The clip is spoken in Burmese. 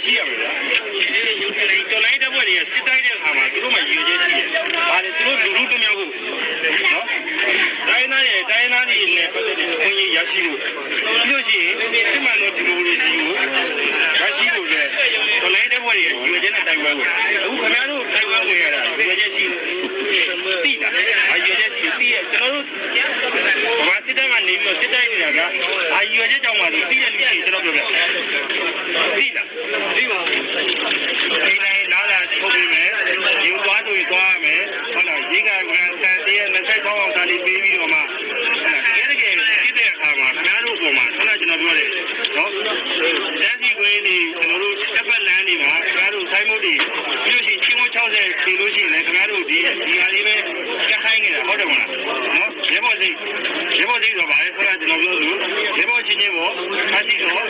ရှိရမယ်ဒီတော်လိုင်းတဲ့ဘွဲ့တွေကစစ်တိုင်းတဲ့အခါမှာသူတို့မှရည်ရွယ်ချက်ရှိတယ်။ဒါလေသူတို့လူတမြောက်ဖို့နော်တိုင်းသားတွေနဲ့ပတ်သက်တဲ့ခွင့်ရရရှိဖို့လို့ရှိရင်စစ်မှန်သောဒီမိုကရေစီကိုရရှိဖို့လည်းတော်လိုင်းတဲ့ဘွဲ့တွေရည်ရွယ်ချက်နဲ့တိုင်ဝမ်ကိုအခုခင်ဗျားတို့တိုင်ဝမ်ကိုရတာရည်ရွယ်ချက်ရှိတိတာရည်ရွယ်ချက်ရှိတိရကျွန်တော်တို့ဘာစစ်တိုင်းမှာနေပြီးစစ်တိုင်းနေတာကရည်ရွယ်ချက်ကြောင့်မှလို့တိတဲ့လူရှိကျွန်တော်ပြောပြတိတာဒီပါဒီတိုင်းလာလာထုတ်ပြီးမယ်ယူသွားလို့သွားမယ်ဟုတ်လားဒီကကန်ဆန်တည်း26အောင်တာလေးပေးပြီးတော့မှတကယ်ဖြစ်တဲ့အခါမှာခင်ဗျားတို့ပုံမှာခဏကျွန်တော်ပြောတယ်နော်ဇန်စီကွင်းနေကျွန်တော်တို့တက်ပတ်လန်းနေမှာခင်ဗျားတို့ဆိုင်မုတ်တွေပြီးလို့ရှိရင်ချင်း60ပြင်လို့ရှိရင်လည်းခင်ဗျားတို့ဒီဟာလေးပဲကြက်ခိုင်းနေတာဟုတ်တယ်မလားနော်ရေပေါ်စိတ်တော့ပါလေခဏကျွန်တော်ပြောလို့ရေပေါ်ချင်းချင်းပေါ့အားရှိတော့